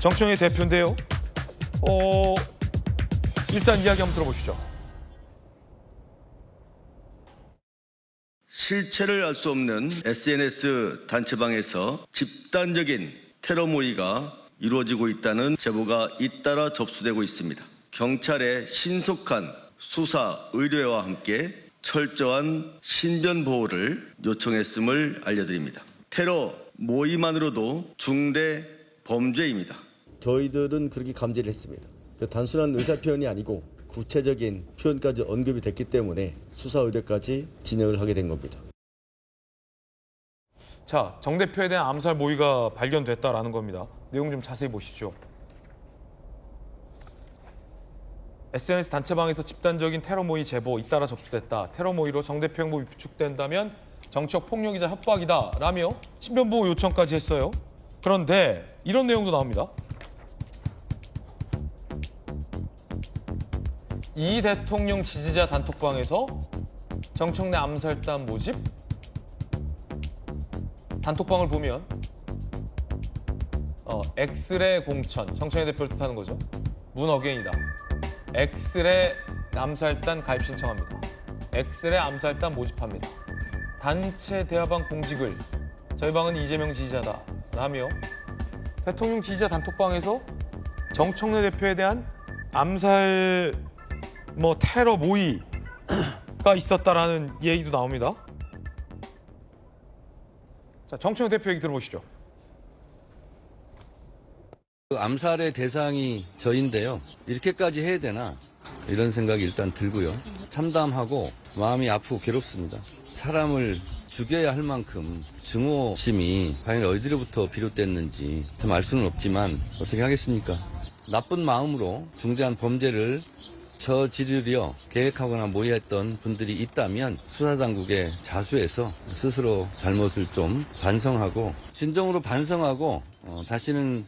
정청래 대표인데요. 일단 이야기 한번 들어보시죠. 실체를 알 수 없는 SNS 단체방에서 집단적인 테러 모의가 이루어지고 있다는 제보가 잇따라 접수되고 있습니다. 경찰의 신속한 수사 의뢰와 함께 철저한 신변 보호를 요청했음을 알려드립니다. 테러 모의만으로도 중대 범죄입니다. 저희들은 그렇게 감지를 했습니다. 단순한 의사 표현이 아니고 구체적인 표현까지 언급이 됐기 때문에 수사 의뢰까지 진행을 하게 된 겁니다. 자, 정 대표에 대한 암살 모의가 발견됐다라는 겁니다. 내용 좀 자세히 보시죠. SNS 단체방에서 집단적인 테러 모의 제보 잇따라 접수됐다. 테러 모의로 정 대표 행복이 부축된다면 정치적 폭력이자 협박이다 라며 신변보호 요청까지 했어요. 그런데 이런 내용도 나옵니다. 이 대통령 지지자 단톡방에서 정청래 암살단 모집? 단톡방을 보면 엑스레 공천, 정청래 대표를 뜻하는 거죠. 문어게인이다. 엑스레 암살단 가입 신청합니다. 엑스레 암살단 모집합니다. 단체 대화방 공직을 저희 방은 이재명 지지자다 라며 대통령 지지자 단톡방에서 정청래 대표에 대한 암살 테러 모의가 있었다라는 얘기도 나옵니다. 자, 정청래 대표 얘기 들어보시죠. 암살의 대상이 저인데요. 이렇게까지 해야 되나 이런 생각이 일단 들고요. 참담하고 마음이 아프고 괴롭습니다. 사람을 죽여야 할 만큼 증오심이 과연 어디로부터 비롯됐는지 참 알 수는 없지만 어떻게 하겠습니까? 나쁜 마음으로 중대한 범죄를 저지르려 계획하거나 모의했던 분들이 있다면 수사당국에 자수해서 스스로 잘못을 좀 반성하고 진정으로 반성하고 다시는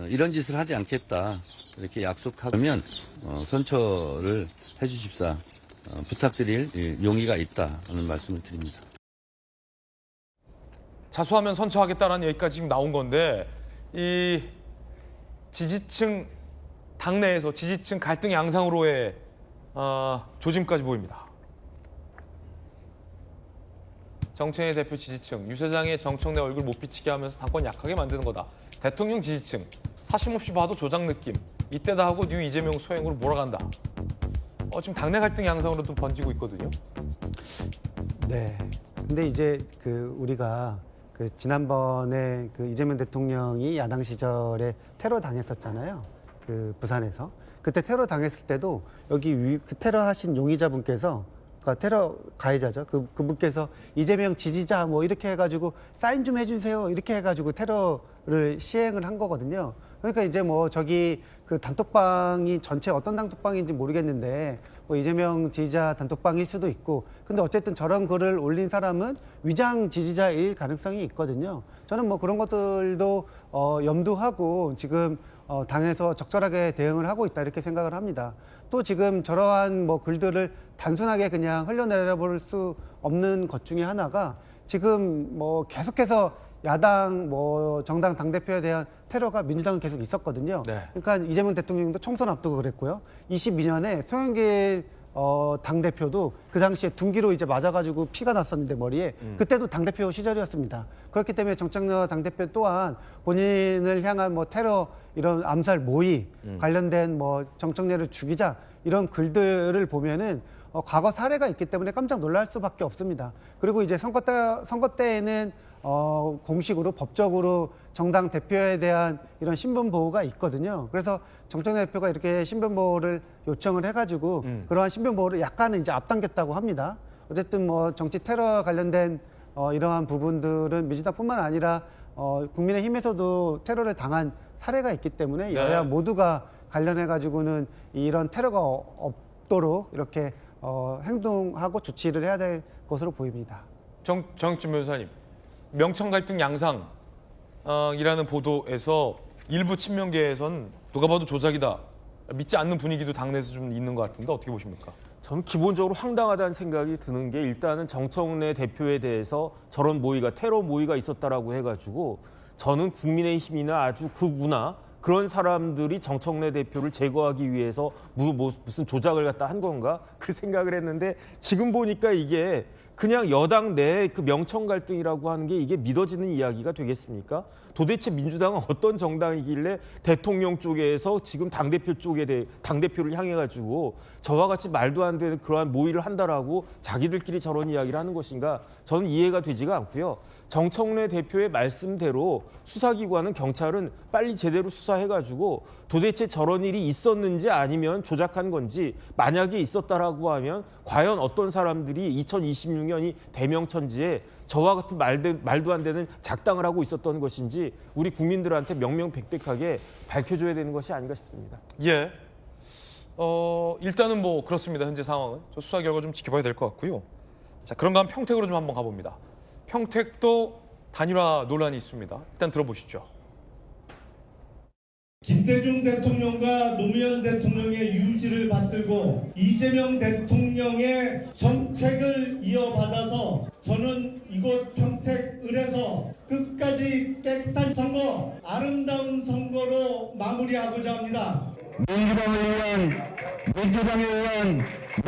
이런 짓을 하지 않겠다 이렇게 약속하면 선처를 해주십사 부탁드릴 용의가 있다는 말씀을 드립니다. 자수하면 선처하겠다라는 얘기까지 지금 나온 건데 이 지지층 당내에서 지지층 갈등 양상으로의 조짐까지 보입니다. 정청래 대표 지지층, 유 사장의 정청래 얼굴 못 비치게 하면서 당권 약하게 만드는 거다. 대통령 지지층, 사심없이 봐도 조작 느낌. 이때다 하고 뉴 이재명 소행으로 몰아간다. 지금 당내 갈등 양상으로도 번지고 있거든요. 네. 근데 이제 우리가 지난번에 이재명 대통령이 야당 시절에 테러 당했었잖아요. 부산에서. 그때 테러 당했을 때도 여기 테러 하신 용의자분께서 테러 가해자죠. 그분께서 이재명 지지자 이렇게 해가지고 사인 좀 해주세요. 이렇게 해가지고 테러를 시행을 한 거거든요. 그러니까 이제 저기 단톡방이 전체 어떤 단톡방인지 모르겠는데 이재명 지지자 단톡방일 수도 있고 근데 어쨌든 저런 글을 올린 사람은 위장 지지자일 가능성이 있거든요. 저는 그런 것들도 염두하고 지금 당에서 적절하게 대응을 하고 있다 이렇게 생각을 합니다. 또 지금 저러한 글들을 단순하게 그냥 흘려내려 볼 수 없는 것 중에 하나가 지금 계속해서 야당 정당 당대표에 대한 테러가 민주당은 계속 있었거든요. 네. 그러니까 이재명 대통령도 총선 앞두고 그랬고요. 22년에 송영길 당대표도 그 당시에 둔기로 이제 맞아가지고 피가 났었는데 머리에 그때도 당대표 시절이었습니다. 그렇기 때문에 정청래 당대표 또한 본인을 향한 테러 이런 암살 모의 관련된 정청래를 죽이자 이런 글들을 보면은 과거 사례가 있기 때문에 깜짝 놀랄 수밖에 없습니다. 그리고 이제 선거 때에는 공식으로 법적으로 정당 대표에 대한 이런 신분 보호가 있거든요. 그래서 정청래 대표가 이렇게 신분 보호를 요청을 해가지고 그러한 신분 보호를 약간은 이제 앞당겼다고 합니다. 어쨌든 정치 테러 관련된 이러한 부분들은 민주당뿐만 아니라 국민의힘에서도 테러를 당한 사례가 있기 때문에 여야 모두가 관련해가지고는 이런 테러가 없도록 이렇게 행동하고 조치를 해야 될 것으로 보입니다. 정익준 변호사님, 명청 갈등 양상이라는 보도에서 일부 친명계에선 누가 봐도 조작이다. 믿지 않는 분위기도 당내에서 좀 있는 것 같은데 어떻게 보십니까? 저는 기본적으로 황당하다는 생각이 드는 게 일단은 정청래 대표에 대해서 저런 모의가 테러 모의가 있었다라고 해가지고 저는 국민의힘이나 아주 극우나 그런 사람들이 정청래 대표를 제거하기 위해서 무슨 조작을 갖다 한 건가? 그 생각을 했는데 지금 보니까 이게 그냥 여당 내 그 명청 갈등이라고 하는 게 이게 믿어지는 이야기가 되겠습니까? 도대체 민주당은 어떤 정당이길래 대통령 쪽에서 지금 당대표를 향해 가지고 저와 같이 말도 안 되는 그러한 모의를 한다라고 자기들끼리 저런 이야기를 하는 것인가? 저는 이해가 되지가 않고요. 정청래 대표의 말씀대로 수사기관은 경찰은 빨리 제대로 수사해가지고 도대체 저런 일이 있었는지 아니면 조작한 건지 만약에 있었다라고 하면 과연 어떤 사람들이 2026년이 대명천지에 저와 같은 말도 안 되는 작당을 하고 있었던 것인지 우리 국민들한테 명명백백하게 밝혀줘야 되는 것이 아닌가 싶습니다. 예. 일단은 뭐 그렇습니다. 현재 상황은. 저 수사 결과 좀 지켜봐야 될 것 같고요. 자, 그런가 하면 평택으로 좀 한번 가봅니다. 평택도 단일화 논란이 있습니다. 일단 들어보시죠. 김대중 대통령과 노무현 대통령의 유지를 받들고 이재명 대통령의 정책을 이어받아서 저는 이곳 평택을에서 끝까지 깨끗한 선거, 아름다운 선거로 마무리하고자 합니다.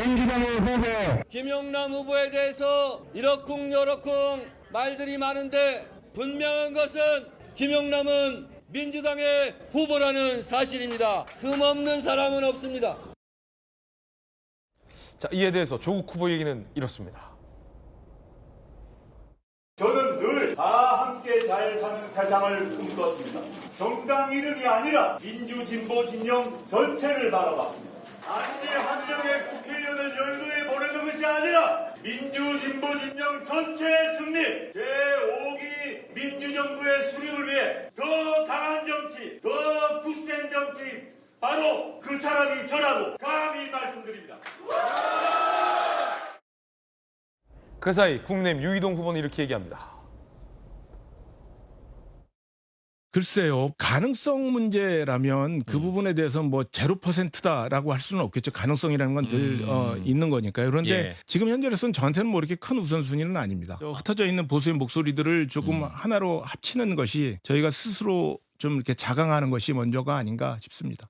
민주당의 후보 김영남 후보에 대해서 이러쿵저러쿵 말들이 많은데 분명한 것은 김영남은 민주당의 후보라는 사실입니다. 흠없는 사람은 없습니다. 자, 이에 대해서 조국 후보 얘기는 이렇습니다. 저는 늘 다 함께 잘 사는 세상을 꿈꿨습니다. 정당 이름이 아니라 민주, 진보, 진영 전체를 바라봤습니다. 단지 한 명의 국회의원을 연루해 보내는 것이 아니라 민주, 진보, 진영 전체의 승리, 제5기 민주정부의 수립을 위해 더 강한 정치, 더 굳센 정치, 바로 그 사람이 저라고 감히 말씀드립니다. 그 사이 국민의힘 유이동 후보는 이렇게 얘기합니다. 글쎄요. 가능성 문제라면 그 부분에 대해서 뭐 0%다라고 할 수는 없겠죠. 가능성이라는 건 늘 있는 거니까요. 그런데 예. 지금 현재로서는 저한테는 뭐 이렇게 큰 우선순위는 아닙니다. 흩어져 있는 보수의 목소리들을 조금 하나로 합치는 것이 저희가 스스로 좀 이렇게 자강하는 것이 먼저가 아닌가 싶습니다.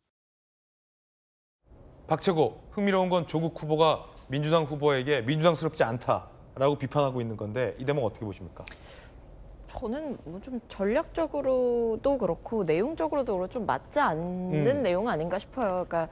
박채고, 흥미로운 건 조국 후보가 민주당 후보에게 민주당스럽지 않다라고 비판하고 있는 건데 이 대목 어떻게 보십니까? 저는 뭐 좀 전략적으로도 그렇고 내용적으로도 그렇고 좀 맞지 않는 내용 아닌가 싶어요. 그러니까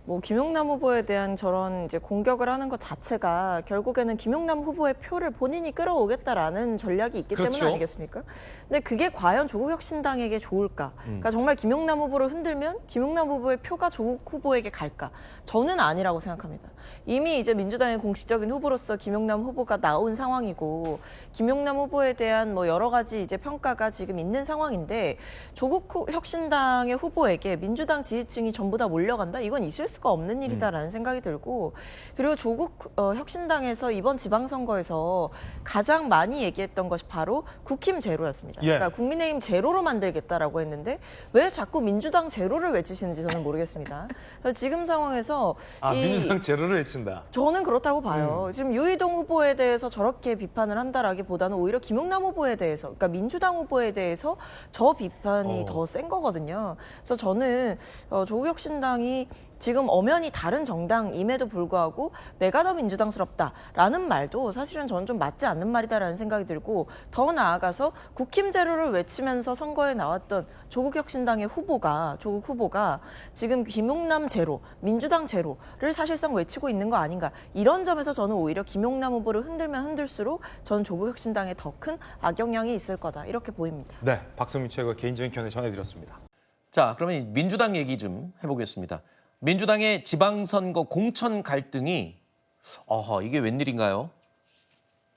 뭐 김용남 후보에 대한 저런 이제 공격을 하는 것 자체가 결국에는 김용남 후보의 표를 본인이 끌어오겠다라는 전략이 있기 그렇죠. 때문 아니겠습니까? 근데 그게 과연 조국혁신당에게 좋을까? 그러니까 정말 김용남 후보를 흔들면 김용남 후보의 표가 조국 후보에게 갈까? 저는 아니라고 생각합니다. 이미 이제 민주당의 공식적인 후보로서 김용남 후보가 나온 상황이고 김용남 후보에 대한 뭐 여러 가지 이제 평가가 지금 있는 상황인데 조국 혁신당의 후보에게 민주당 지지층이 전부 다 몰려간다? 이건 있을 수가 없는 일이다라는 생각이 들고 그리고 조국 혁신당에서 이번 지방선거에서 가장 많이 얘기했던 것이 바로 국힘 제로였습니다. 예. 그러니까 국민의힘 제로로 만들겠다라고 했는데 왜 자꾸 민주당 제로를 외치시는지 저는 모르겠습니다. 그래서 지금 상황에서 민주당 제로를 외친다. 저는 그렇다고 봐요. 지금 유이동 후보에 대해서 저렇게 비판을 한다라기보다는 오히려 김용남 후보에 대해서, 그러니까 민주당 후보에 대해서 저 비판이 더 센 거거든요. 그래서 저는 조국혁신당이 지금 엄연히 다른 정당임에도 불구하고 내가 더 민주당스럽다라는 말도 사실은 저는 좀 맞지 않는 말이다라는 생각이 들고 더 나아가서 국힘 제로를 외치면서 선거에 나왔던 조국혁신당의 조국 후보가 지금 김용남 제로, 민주당 제로를 사실상 외치고 있는 거 아닌가 이런 점에서 저는 오히려 김용남 후보를 흔들면 흔들수록 저는 조국혁신당에 더 큰 악영향이 있을 거다 이렇게 보입니다. 네, 박성민 최고가 개인적인 견해 전해드렸습니다. 자, 그러면 민주당 얘기 좀 해보겠습니다. 민주당의 지방선거 공천 갈등이 이게 웬일인가요?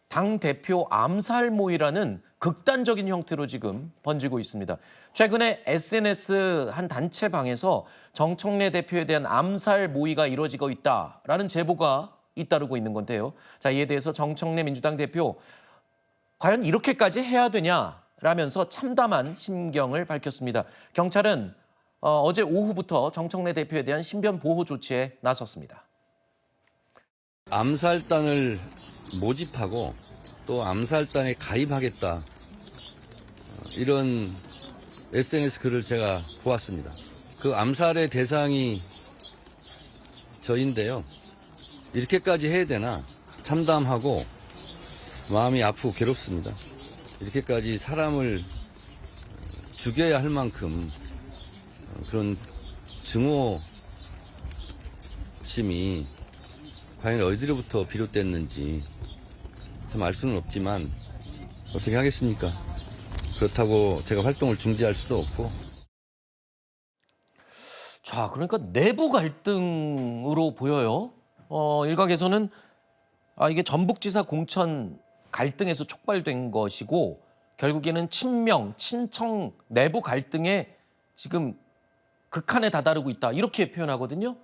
당대표 암살 모의라는 극단적인 형태로 지금 번지고 있습니다. 최근에 SNS 한 단체방에서 정청래 대표에 대한 암살 모의가 이루어지고 있다라는 제보가 잇따르고 있는 건데요. 자, 이에 대해서 정청래 민주당 대표 과연 이렇게까지 해야 되냐라면서 참담한 심경을 밝혔습니다. 경찰은 어제 오후부터 정청래 대표에 대한 신변 보호 조치에 나섰습니다. 암살단을 모집하고 또 암살단에 가입하겠다 이런 SNS 글을 제가 보았습니다. 그 암살의 대상이 저인데요. 이렇게까지 해야 되나 참담하고 마음이 아프고 괴롭습니다. 이렇게까지 사람을 죽여야 할 만큼 그런 증오심이 과연 어디로부터 비롯됐는지 참 알 수는 없지만 어떻게 하겠습니까? 그렇다고 제가 활동을 중지할 수도 없고. 자, 그러니까 내부 갈등으로 보여요. 일각에서는 이게 전북지사 공천 갈등에서 촉발된 것이고 결국에는 친명, 친청 내부 갈등에 지금 극한에 다다르고 있다 이렇게 표현하거든요.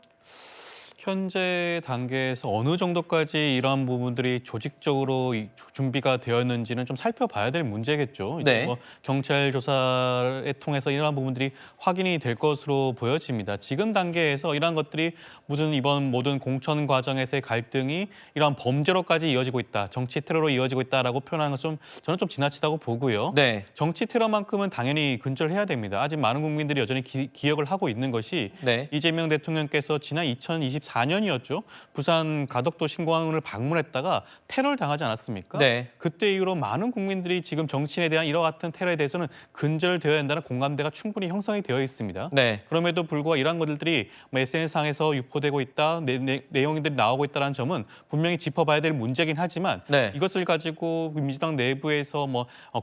현재 단계에서 어느 정도까지 이러한 부분들이 조직적으로 준비가 되었는지는 좀 살펴봐야 될 문제겠죠. 이제 네. 뭐 경찰 조사에 통해서 이러한 부분들이 확인이 될 것으로 보여집니다. 지금 단계에서 이러한 것들이 무슨 이번 모든 공천 과정에서의 갈등이 이러한 범죄로까지 이어지고 있다, 정치 테러로 이어지고 있다라고 표현하는 것은 저는 좀 지나치다고 보고요. 네. 정치 테러만큼은 당연히 근절해야 됩니다. 아직 많은 국민들이 여전히 기억을 하고 있는 것이 네. 이재명 대통령께서 지난 2024년이었죠. 부산 가덕도 신공항을 방문했다가 테러를 당하지 않았습니까? 네. 그때 이후로 많은 국민들이 지금 정치인에 대한 이와 같은 테러에 대해서는 근절되어야 한다는 공감대가 충분히 형성이 되어 있습니다. 네. 그럼에도 불구하고 이러한 것들이 SNS상에서 유포되고 있다, 내용들이 나오고 있다는 점은 분명히 짚어봐야 될 문제긴 하지만 네. 이것을 가지고 민주당 내부에서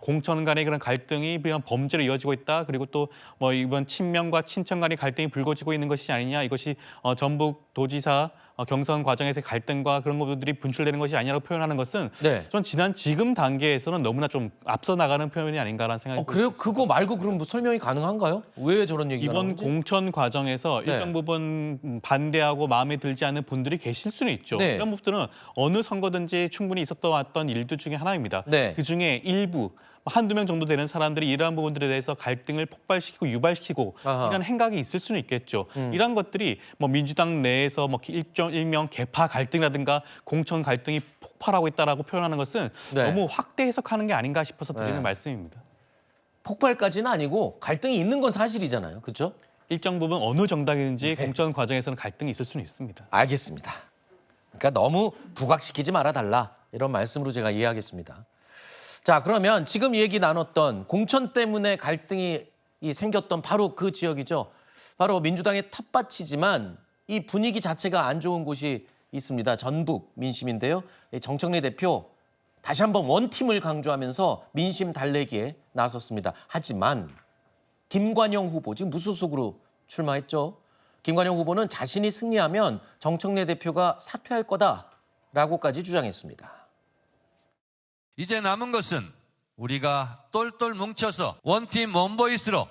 공천 간의 그런 갈등이 그냥 범죄로 이어지고 있다, 그리고 또 이번 친명과 친청 간의 갈등이 불거지고 있는 것이 아니냐, 이것이 전북 도지사 경선 과정에서의 갈등과 그런 것들이 분출되는 것이 아니라고 표현하는 것은 네. 전 지금 단계에서는 너무나 좀 앞서 나가는 표현이 아닌가라는 생각이 그래요? 듭니다. 그거 말고 그럼 뭐 설명이 가능한가요? 왜 저런 얘기가 이번 나오는지? 공천 과정에서 네. 일정 부분 반대하고 마음에 들지 않는 분들이 계실 수는 있죠. 네. 이런 부분들은 어느 선거든지 충분히 있었던 왔던 일들 중에 하나입니다. 네. 그중에 일부 한두 명 정도 되는 사람들이 이러한 부분들에 대해서 갈등을 폭발시키고 유발시키고 아하. 이런 행각이 있을 수는 있겠죠. 이런 것들이 민주당 내에서 일명 개파 갈등이라든가 공천 갈등이 폭발하고 있다라고 표현하는 것은 네. 너무 확대 해석하는 게 아닌가 싶어서 드리는 네. 말씀입니다. 폭발까지는 아니고 갈등이 있는 건 사실이잖아요. 그렇죠? 일정 부분 어느 정당이든지 네. 공천 과정에서는 갈등이 있을 수는 있습니다. 알겠습니다. 그러니까 너무 부각시키지 말아달라 이런 말씀으로 제가 이해하겠습니다. 자, 그러면 지금 얘기 나눴던 공천 때문에 갈등이 생겼던 바로 그 지역이죠. 바로 민주당의 텃밭이지만 이 분위기 자체가 안 좋은 곳이 있습니다. 전북 민심인데요. 정청래 대표 다시 한번 원팀을 강조하면서 민심 달래기에 나섰습니다. 하지만 김관영 후보 지금 무소속으로 출마했죠. 김관영 후보는 자신이 승리하면 정청래 대표가 사퇴할 거다라고까지 주장했습니다. 이제 남은 것은 우리가 똘똘 뭉쳐서 원팀 원보이스로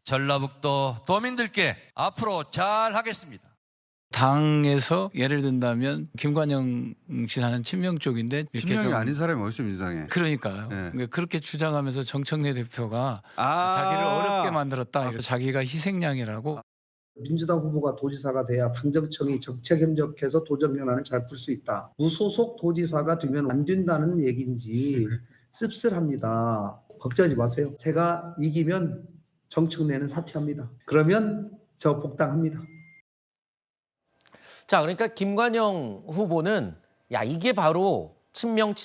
전라북도 도민들께 앞으로 잘 하겠습니다. 당에서 예를 든다면 김관영 지사는 친명 쪽인데 친명이 아닌 사람이 어디 있어요, 민주당에. 그러니까요. 네. 그러니까 그렇게 주장하면서 정청래 대표가 자기를 어렵게 만들었다. 자기가 희생양이라고. 민주당 후보가 도지사가 돼야 당정청이 정책 협력해서 도정 현안을 잘 풀 수 있다. 무소속 도지사가 되면 안 된다는 얘기인지 씁쓸합니다. 걱정하지 마세요. 제가 이기면 정청래는 사퇴합니다. 그러면 저 복당합니다. 자, 그러니까 김관영 후보는 이게 바로 친명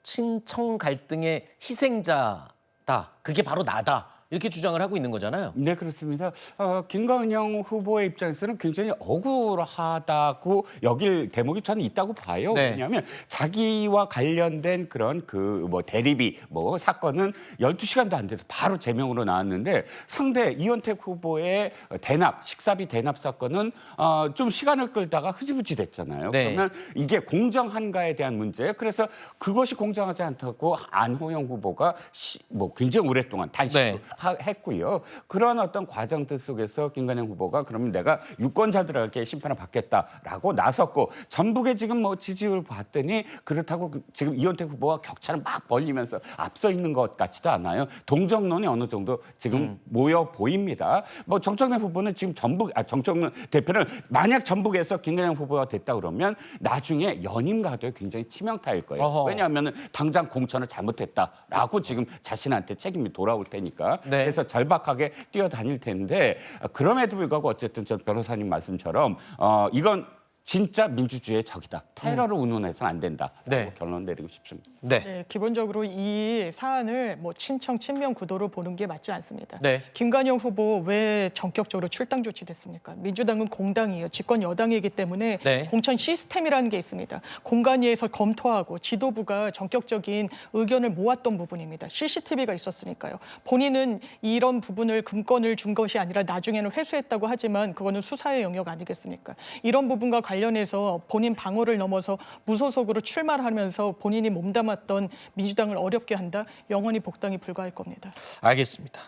친청 갈등의 희생자다. 그게 바로 나다. 이렇게 주장을 하고 있는 거잖아요. 네, 그렇습니다. 김관영 후보의 입장에서는 굉장히 억울하다고 여길 대목이 저는 있다고 봐요. 네. 왜냐하면 자기와 관련된 그런 대리비 사건은 12시간도 안 돼서 바로 제명으로 나왔는데 상대 이현택 후보의 식사비 대납 사건은 좀 시간을 끌다가 흐지부지 됐잖아요. 네. 그러면 이게 공정한가에 대한 문제. 그래서 그것이 공정하지 않다고 안호영 후보가 굉장히 오랫동안 단식도 네. 했고요. 그런 어떤 과정들 속에서 김관영 후보가 그러면 내가 유권자들에게 심판을 받겠다라고 나섰고 전북에 지금 지지율 봤더니 그렇다고 지금 이현택 후보와 격차를 막 벌리면서 앞서 있는 것 같지도 않아요. 동정론이 어느 정도 지금 모여 보입니다. 정청래 후보는 지금 정청래 대표는 만약 전북에서 김관영 후보가 됐다 그러면 나중에 연임 가도에 굉장히 치명타일 거예요. 어허. 왜냐하면 당장 공천을 잘못했다라고 지금 자신한테 책임이 돌아올 테니까. 네. 그래서 절박하게 뛰어다닐 텐데 그럼에도 불구하고 어쨌든 저 변호사님 말씀처럼 이건 진짜 민주주의의 적이다. 테러를 운운해서는 안 된다라고 네. 결론 내리고 싶습니다. 네, 기본적으로 이 사안을 뭐 친청 친명 구도로 보는 게 맞지 않습니다. 네. 김관영 후보 왜 전격적으로 출당 조치됐습니까? 민주당은 공당이에요. 집권 여당이기 때문에 네. 공천 시스템이라는 게 있습니다. 공관위에서 검토하고 지도부가 전격적인 의견을 모았던 부분입니다. CCTV가 있었으니까요. 본인은 이런 부분을 금권을 준 것이 아니라 나중에는 회수했다고 하지만 그거는 수사의 영역 아니겠습니까? 이런 부분과 관련해서 본인 방어를 넘어서 무소속으로 출마를 하면서 본인이 몸담았던 민주당을 어렵게 한다? 영원히 복당이 불가할 겁니다. 알겠습니다.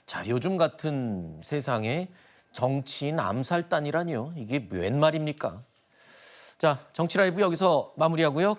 자, 요즘 같은 세상에 정치인 암살단이라니요. 이게 웬 말입니까? 자, 정치 라이브 여기서 마무리하고요.